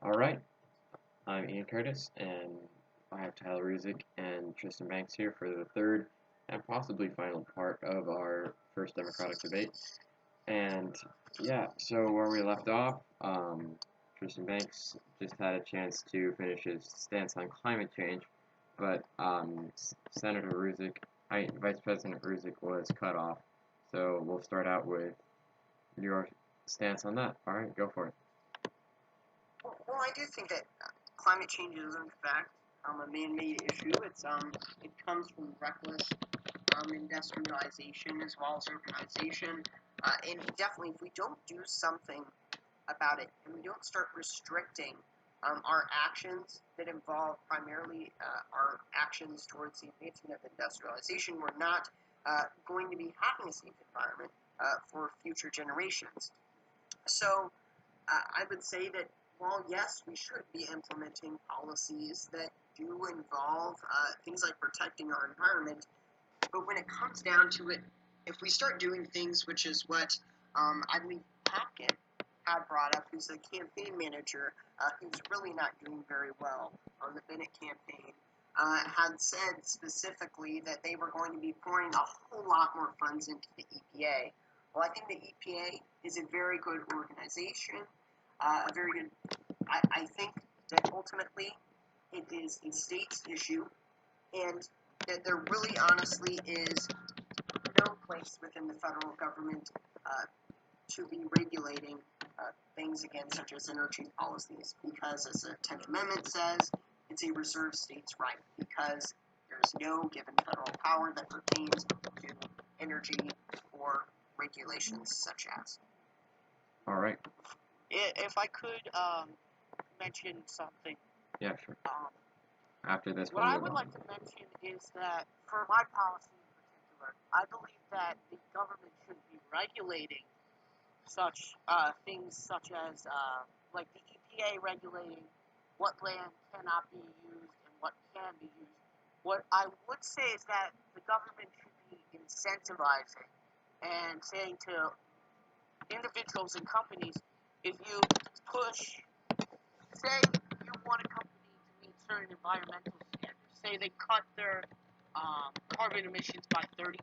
Alright, I'm Ian Curtis, and I have Tyler Ruzich and Tristan Banks here for the third and possibly final part of our first Democratic debate. And yeah, so where we left off, Tristan Banks just had a chance to finish his stance on climate change, but Senator Ruzich, Vice President Ruzich was cut off. So we'll start out with your stance on that. Alright, go for it. Well, I do think that climate change is in fact a man-made issue. It comes from reckless industrialization as well as urbanization, and definitely if we don't do something about it and we don't start restricting our actions that involve primarily our actions towards the advancement of industrialization, we're not going to be having a safe environment for future generations. So I would say that while yes, we should be implementing policies that do involve things like protecting our environment, but when it comes down to it, if we start doing things, which is what I believe Hopkins had brought up, who's the campaign manager, who's really not doing very well on the Bennett campaign, had said specifically that they were going to be pouring a whole lot more funds into the EPA. Well, I think the EPA is a very good organization, a very good. I think that ultimately it is a state's issue, and that there really honestly is no place within the federal government to be regulating things again, such as energy policies, because as the 10th Amendment says, it's a reserved state's right, because there's no given federal power that pertains to energy or regulations such as. All right. If I could mention something. Yeah, sure. After this, what I would like to mention is that for my policy in particular, I believe that the government should be regulating such things such as like the EPA regulating what land cannot be used and what can be used. What I would say is that the government should be incentivizing and saying to individuals and companies, if you push, say you want a company to meet certain environmental standards, say they cut their carbon emissions by 30%,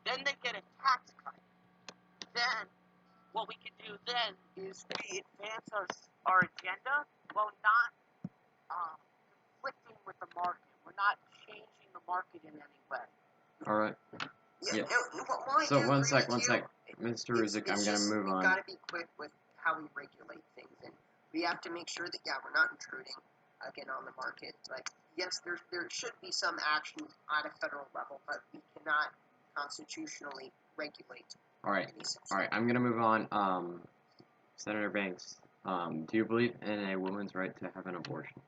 then they get a tax cut. Then what we can do then is we advance our agenda while not conflicting with the market. We're not changing the market in any way. All right. Yeah. So one sec, Mr. Ruzich, I'm gonna move on. We've got to be quick with how we regulate things, and we have to make sure that we're not intruding again on the market. Like yes, there should be some action at a federal level, but we cannot constitutionally regulate. All right. I'm gonna move on. Senator Banks, do you believe in a woman's right to have an abortion?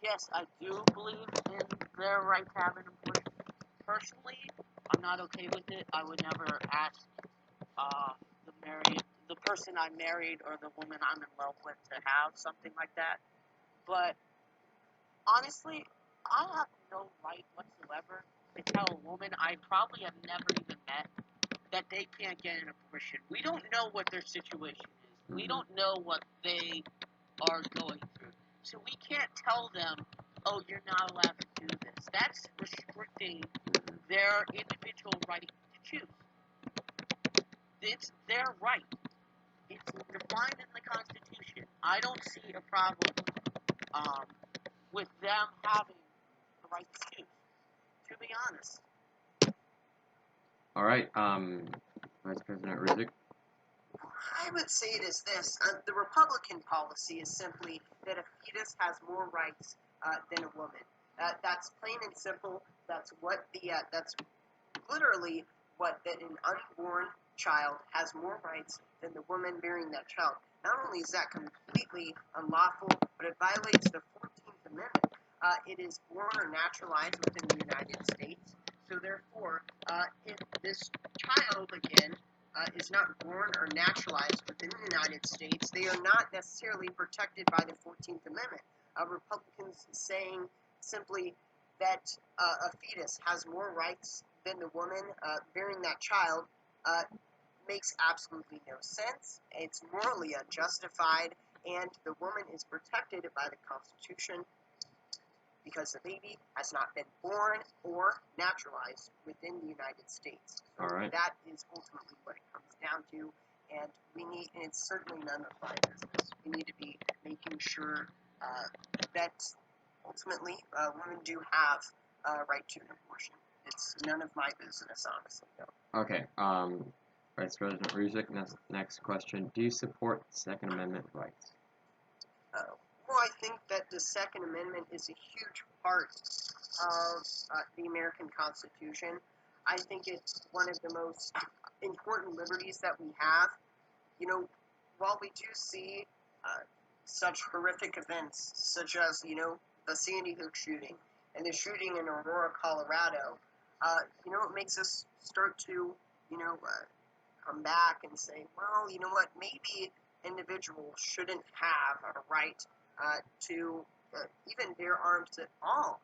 Yes, I do believe in their right to have an abortion. Personally, I'm not okay with it. I would never ask the person I married or the woman I'm in love with to have something like that. But honestly, I have no right whatsoever to tell a woman I probably have never even met that they can't get an abortion. We don't know what their situation is. We don't know what they are going through. So we can't tell them, oh, you're not allowed to do this. That's restricting their individual right to choose. It's their right. It's defined in the Constitution. I don't see a problem with them having the right to choose, to be honest. All right, Vice President Ruzich. I would say it is this. The Republican policy is simply that a fetus has more rights than a woman. That's plain and simple. That's literally what that an unborn child has more rights than the woman bearing that child. Not only is that completely unlawful, but it violates the 14th Amendment. It is born or naturalized within the United States. So therefore, if this child, again, is not born or naturalized within the United States, they are not necessarily protected by the 14th Amendment. Republicans saying simply that a fetus has more rights than the woman bearing that child makes absolutely no sense. It's morally unjustified, and the woman is protected by the Constitution because the baby has not been born or naturalized within the United States. So All right. that is ultimately what it comes down to, and and it's certainly none of my business. We need to be making sure that ultimately women do have a right to an abortion. It's none of my business, honestly. No. Okay. Vice President Ruzich, next question. Do you support Second Amendment rights? Uh, well, I think that the Second Amendment is a huge part of the American Constitution. I think it's one of the most important liberties that we have. You know, while we do see such horrific events, such as, the Sandy Hook shooting and the shooting in Aurora, Colorado, it makes us start to, come back and say, well, you know what, maybe individuals shouldn't have a right to even bear arms at all,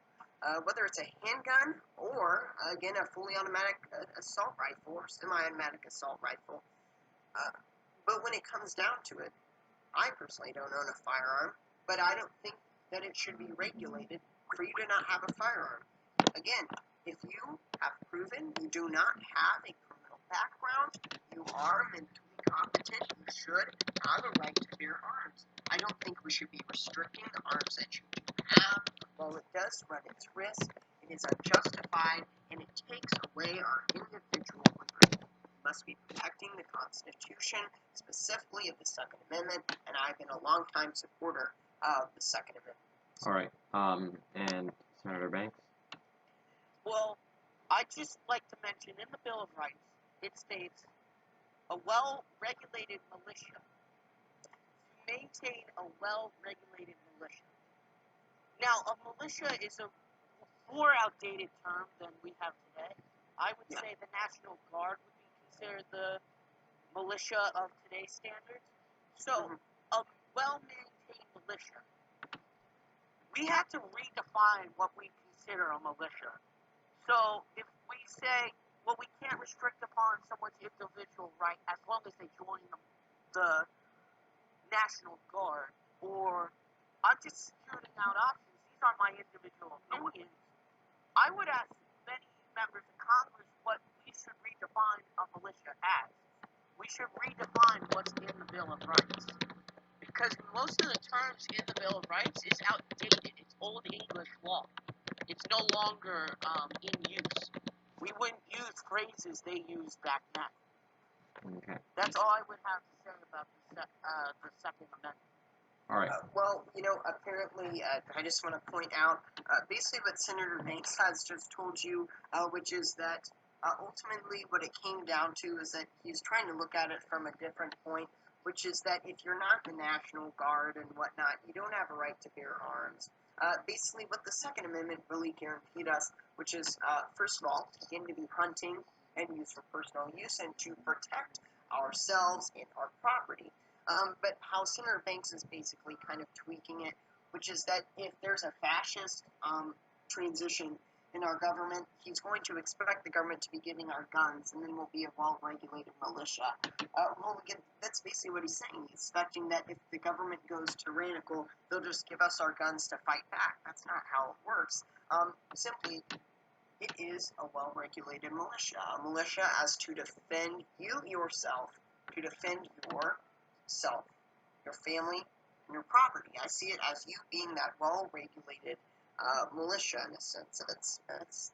whether it's a handgun or, again, a fully automatic assault rifle or semi-automatic assault rifle. But when it comes down to it, I personally don't own a firearm, but I don't think that it should be regulated for you to not have a firearm. Again, if you have proven you do not have a criminal background, you are mentally competent, you should have a right to bear arms. I don't think we should be restricting the arms that you do have. While it does run its risk, it is unjustified, and it takes away our individual liberty. We must be protecting the Constitution, specifically of the Second Amendment, and I've been a longtime supporter of the Second Amendment. All right. And Senator Banks? Well, I'd just like to mention in the Bill of Rights, it states a well-regulated militia. To maintain a well-regulated militia. Now, a militia is a more outdated term than we have today. I would say the National Guard would be considered the militia of today's standards. So, a well-maintained militia. We have to redefine what we consider a militia. So, if we say, well, we can't restrict upon someone's individual right as long as they join the National Guard, or I'm just shooting out options. These are my individual opinions. I would ask many members of Congress what we should redefine a militia as. We should redefine what's in the Bill of Rights. Because most of the terms in the Bill of Rights is outdated. It's old English law. It's no longer in use. We wouldn't use phrases they used back then. Okay. That's all I would have to say about the Second Amendment. All right. Well, apparently, I just want to point out basically what Senator Banks has just told you, which is that ultimately what it came down to is that he's trying to look at it from a different point, which is that if you're not the National Guard and whatnot, you don't have a right to bear arms. Basically, what the Second Amendment really guaranteed us, which is, first of all, again, to be hunting and used for personal use and to protect ourselves and our property. But how Senator Banks is basically kind of tweaking it, which is that if there's a fascist transition in our government, he's going to expect the government to be giving our guns, and then we'll be a well-regulated militia. Again, that's basically what he's saying. He's expecting that if the government goes tyrannical, they'll just give us our guns to fight back. That's not how it works. Simply, it is a well-regulated militia. A militia as to defend you yourself, to defend yourself, your family, and your property. I see it as you being that well-regulated militia in a sense.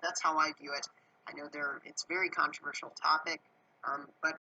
That's how I view it. I know it's a very controversial topic, but